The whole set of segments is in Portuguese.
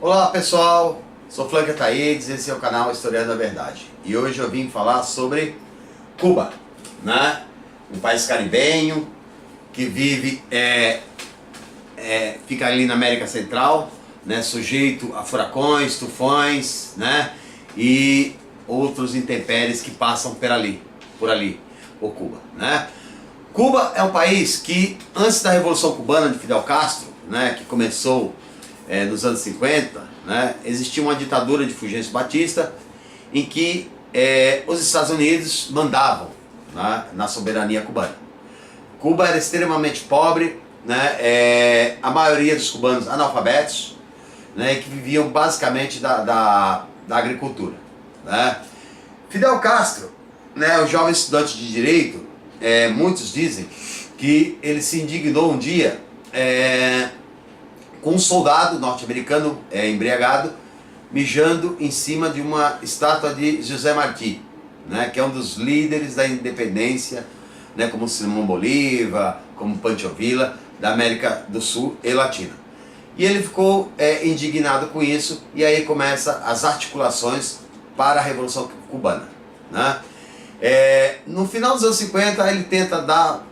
Olá pessoal, sou Flanker Taídes, esse é o canal Historiando a Verdade. E hoje eu vim falar sobre Cuba, né? Um país caribenho que vive, fica ali na América Central, né? Sujeito a furacões, tufões, né? E outros intempéries que passam por Cuba, né? Cuba é um país que, antes da Revolução Cubana de Fidel Castro, né, que começou nos anos 50, né, existia uma ditadura de Fulgêncio Batista em que os Estados Unidos mandavam, né, na soberania cubana. Cuba era extremamente pobre, né, a maioria dos cubanos analfabetos, né, que viviam basicamente da agricultura, né. Fidel Castro, né, o jovem estudante de direito, muitos dizem que ele se indignou um dia com um soldado norte-americano embriagado mijando em cima de uma estátua de José Martí, né, que é um dos líderes da independência, né, como Simão Bolívar, como Pancho Villa, da América do Sul e Latina. E ele ficou indignado com isso, e aí começa as articulações para a Revolução Cubana, né? No final dos anos 50 ele tenta dar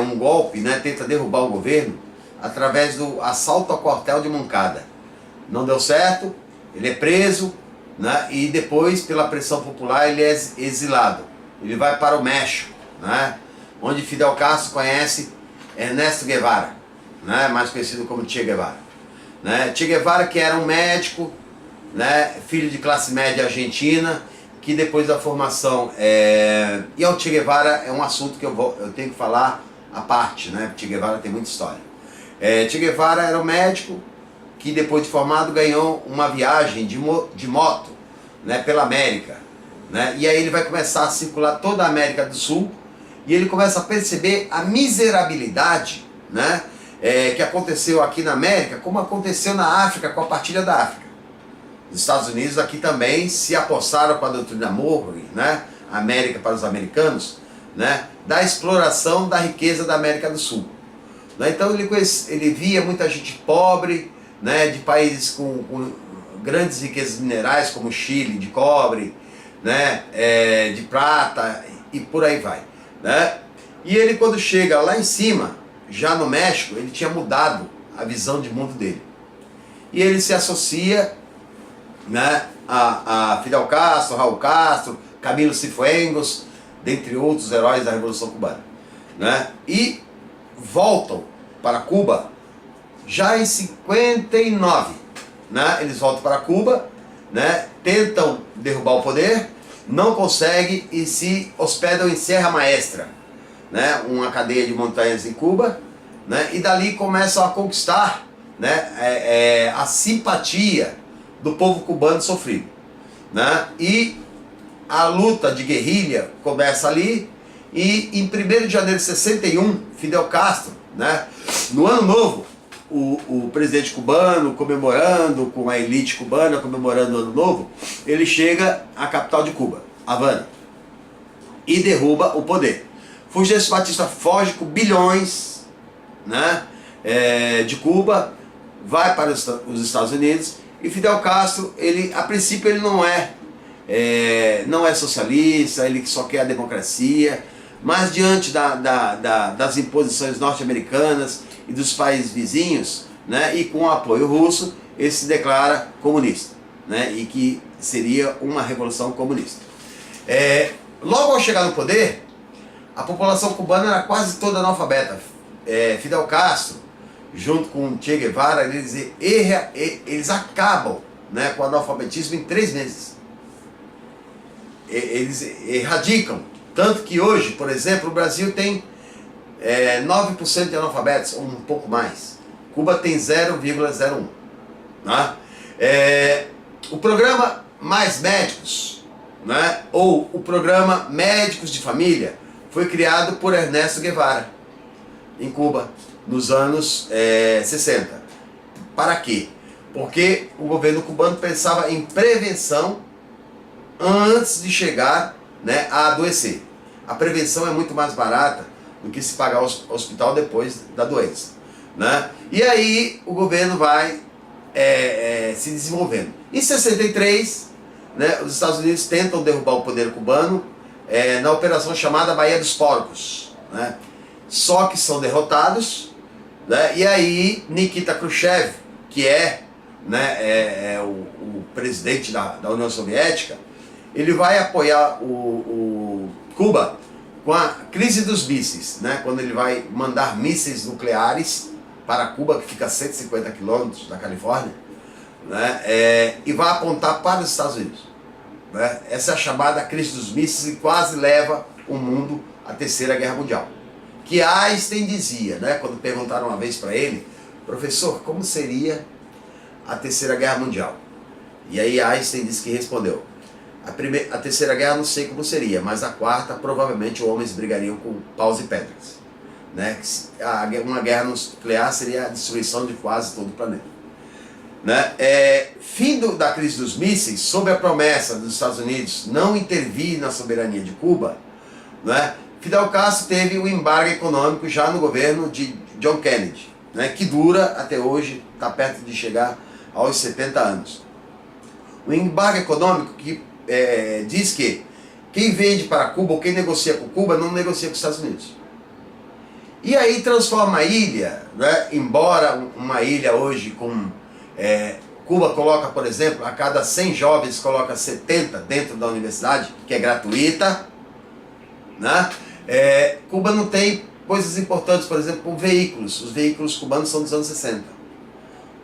um golpe, né, tenta derrubar o governo através do assalto ao quartel de Moncada. Não deu certo, ele é preso, né, e depois, pela pressão popular, ele é exilado. Ele vai para o México, né, onde Fidel Castro conhece Ernesto Guevara, né, mais conhecido como Che Guevara. Né? Che Guevara, que era um médico, né, filho de classe média argentina, que depois da formação... E o Che Guevara é um assunto que eu tenho que falar à parte, né? Che Guevara tem muita história. Che Guevara era um médico que depois de formado ganhou uma viagem de moto, né, pela América, né? E aí ele vai começar a circular toda a América do Sul e ele começa a perceber a miserabilidade, né, que aconteceu aqui na América, como aconteceu na África com a partilha da África. Os Estados Unidos aqui também se apossaram com a doutrina Monroe, né, América para os americanos, né, da exploração da riqueza da América do Sul. Então ele via muita gente pobre, né, de países com grandes riquezas minerais, como Chile, de cobre, né, de prata e por aí vai, né? E ele, quando chega lá em cima, já no México, ele tinha mudado a visão de mundo dele. E ele se associa, né, a Fidel Castro, Raul Castro, Camilo Cifuentes, dentre outros heróis da Revolução Cubana, né? E voltam para Cuba já em 59, né? Eles voltam para Cuba, né? Tentam derrubar o poder, não conseguem e se hospedam em Serra Maestra, né? Uma cadeia de montanhas em Cuba, né? E dali começam a conquistar, né, a simpatia do povo cubano sofrido, né? E a luta de guerrilha começa ali, e em 1º de janeiro de 61, Fidel Castro, né, no ano novo, o presidente cubano comemorando, com a elite cubana comemorando o ano novo, ele chega à capital de Cuba, Havana, e derruba o poder. Fulgêncio Batista foge com bilhões, né, de Cuba, vai para os Estados Unidos, e Fidel Castro, a princípio ele não é socialista, ele só quer a democracia, mas diante das imposições norte-americanas e dos países vizinhos, né, e com o apoio russo, ele se declara comunista, né, e que seria uma revolução comunista. Logo ao chegar no poder, a população cubana era quase toda analfabeta. Fidel Castro, junto com Che Guevara, eles acabam, né, com o analfabetismo em 3 meses. Eles erradicam. Tanto que hoje, por exemplo, o Brasil tem 9% de analfabetos, ou um pouco mais. Cuba tem 0,01. Né? O programa Mais Médicos, né, ou o programa Médicos de Família, foi criado por Ernesto Guevara, em Cuba, nos anos 60. Para quê? Porque o governo cubano pensava em prevenção antes de chegar, né, a adoecer. A prevenção é muito mais barata do que se pagar o hospital depois da doença, né? E aí o governo vai se desenvolvendo. Em 63, né, os Estados Unidos tentam derrubar o poder cubano na operação chamada Baía dos Porcos, né? Só que são derrotados, né? E aí Nikita Khrushchev, que né, o presidente da União Soviética, ele vai apoiar o Cuba com a crise dos mísseis, né? Quando ele vai mandar mísseis nucleares para Cuba, que fica a 150 quilômetros da Califórnia, né? E vai apontar para os Estados Unidos, né? Essa é a chamada crise dos mísseis, e quase leva o mundo à Terceira Guerra Mundial. Que Einstein dizia, né, quando perguntaram uma vez para ele: professor, como seria a Terceira Guerra Mundial? E aí Einstein disse que respondeu: a Terceira Guerra não sei como seria, mas a quarta provavelmente homens brigariam com paus e pedras, né? Uma guerra nuclear seria a destruição de quase todo o planeta, né? Fim da crise dos mísseis, sob a promessa dos Estados Unidos não intervir na soberania de Cuba, né? Fidel Castro teve o embargo econômico já no governo de John Kennedy, né? Que dura até hoje, está perto de chegar aos 70 anos. O embargo econômico que diz que quem vende para Cuba ou quem negocia com Cuba não negocia com os Estados Unidos. E aí transforma a ilha, né? Embora uma ilha hoje com... Cuba coloca, por exemplo, a cada 100 jovens coloca 70 dentro da universidade, que é gratuita, né? Cuba não tem coisas importantes, por exemplo, como veículos. Os veículos cubanos são dos anos 60.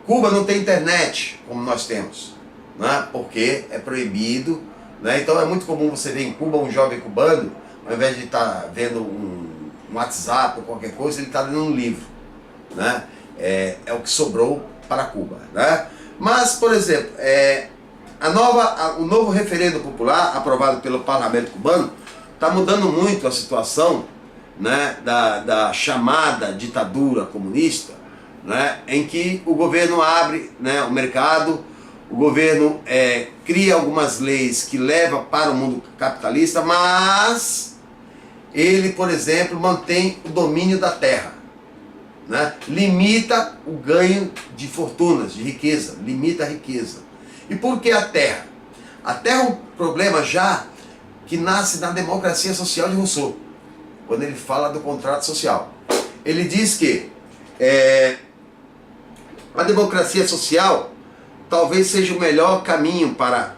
Cuba não tem internet, como nós temos, né? Porque é proibido, né? Então é muito comum você ver em Cuba um jovem cubano, ao invés de estar vendo um WhatsApp ou qualquer coisa, ele está lendo um livro, né? É o que sobrou para Cuba, né? Mas, por exemplo, o novo referendo popular aprovado pelo parlamento cubano está mudando muito a situação, né, da chamada ditadura comunista, né, em que o governo abre, né, o mercado, o governo cria algumas leis que levam para o mundo capitalista, mas ele, por exemplo, mantém o domínio da terra, né, limita o ganho de fortunas, de riqueza, limita a riqueza. E por que a terra? A terra é um problema já que nasce na democracia social de Rousseau, quando ele fala do contrato social. Ele diz que a democracia social talvez seja o melhor caminho para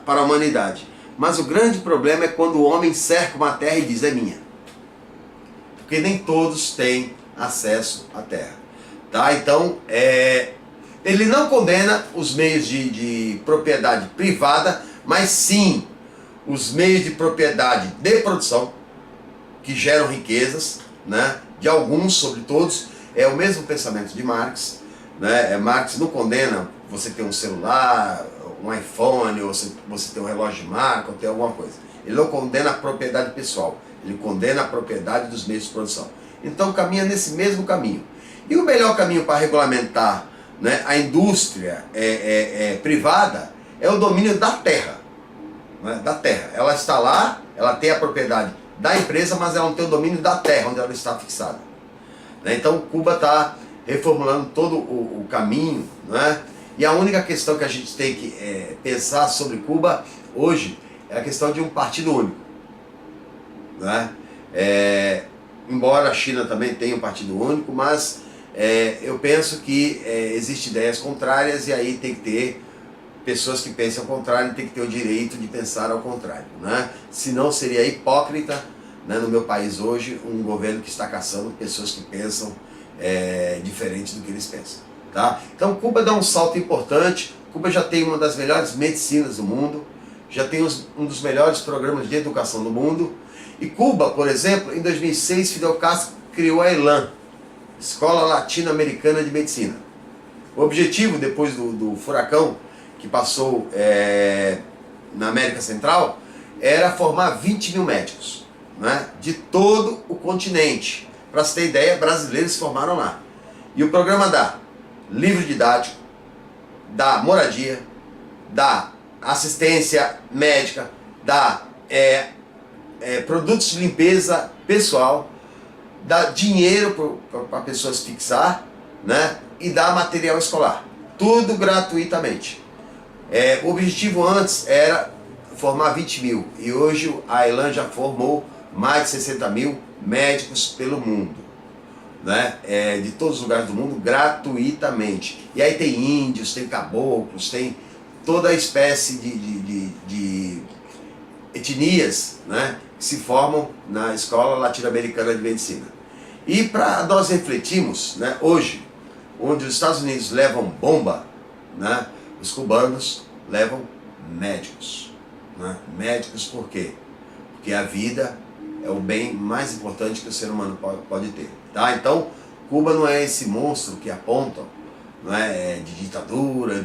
a humanidade. Mas o grande problema é quando o homem cerca uma terra e diz: é minha. Porque nem todos têm acesso à terra. Tá? Então, ele não condena os meios de propriedade privada, mas sim os meios de propriedade de produção, que geram riquezas, né? De alguns sobre todos. É o mesmo pensamento de Marx, né? Marx não condena você ter um celular, um iPhone, ou você ter um relógio de marca, ou ter alguma coisa. Ele não condena a propriedade pessoal, ele condena a propriedade dos meios de produção. Então caminha nesse mesmo caminho. E o melhor caminho para regulamentar, né, a indústria privada é o domínio da terra, né, da terra. Ela está lá, ela tem a propriedade da empresa, mas ela não tem o domínio da terra onde ela está fixada, né? Então Cuba está reformulando todo o caminho, né? E a única questão que a gente tem que pensar sobre Cuba hoje é a questão de um partido único, né? Embora a China também tenha um partido único, mas eu penso que existem ideias contrárias, e aí tem que ter pessoas que pensam ao contrário, tem que ter o direito de pensar ao contrário, né? Senão seria hipócrita, né, no meu país hoje, um governo que está caçando pessoas que pensam diferente do que eles pensam. Tá? Então Cuba dá um salto importante. Cuba já tem uma das melhores medicinas do mundo, já tem um dos melhores programas de educação do mundo. E Cuba, por exemplo, em 2006, Fidel Castro criou a ELAN, Escola Latino-Americana de Medicina. O objetivo, depois do furacão que passou na América Central, era formar 20 mil médicos, né, de todo o continente. Para você ter ideia, brasileiros se formaram lá. E o programa dá livro didático, dá moradia, dá assistência médica, dá produtos de limpeza pessoal, dá dinheiro para pessoas fixar, né, e dá material escolar. tudo gratuitamente. O objetivo antes era formar 20 mil, e hoje a Elan já formou mais de 60 mil médicos pelo mundo, né? De todos os lugares do mundo, gratuitamente. E aí tem índios, tem caboclos, tem toda a espécie de etnias, né, que se formam na Escola Latino-Americana de Medicina. E para nós refletirmos, né, hoje, onde os Estados Unidos levam bomba, né, os cubanos levam médicos. Né? Médicos por quê? Porque a vida é o bem mais importante que o ser humano pode ter. Tá? Então, Cuba não é esse monstro que apontam, não é, de ditadura,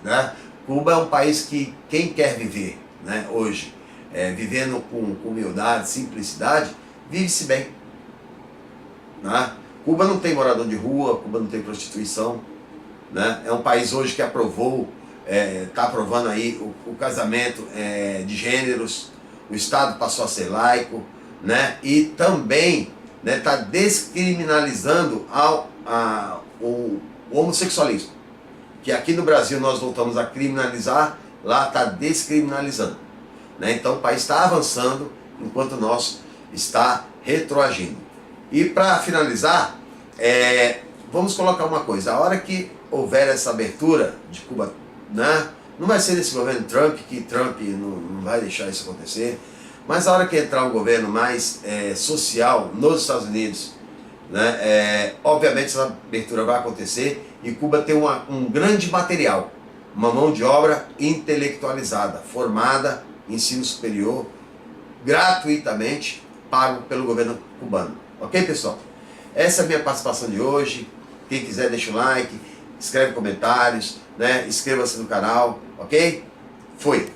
né? Cuba é um país que quem quer viver, né, hoje, vivendo com humildade, simplicidade, vive-se bem. Né? Cuba não tem morador de rua, Cuba não tem prostituição. Né? É um país hoje que aprovou, está aprovando aí o casamento de gêneros, o Estado passou a ser laico, né? E também está descriminalizando o homossexualismo, que aqui no Brasil nós voltamos a criminalizar, lá está descriminalizando. Né? Então o país está avançando, enquanto o nosso está retroagindo. E para finalizar, vamos colocar uma coisa: a hora que houver essa abertura de Cuba, né, não vai ser desse governo Trump, que Trump não vai deixar isso acontecer, mas a hora que entrar um governo mais social nos Estados Unidos, né, obviamente essa abertura vai acontecer e Cuba tem um grande material, uma mão de obra intelectualizada, formada, ensino superior, gratuitamente, pago pelo governo cubano. Ok, pessoal? Essa é a minha participação de hoje. Quem quiser deixa o like, escreve comentários, né? Inscreva-se no canal, ok? Fui!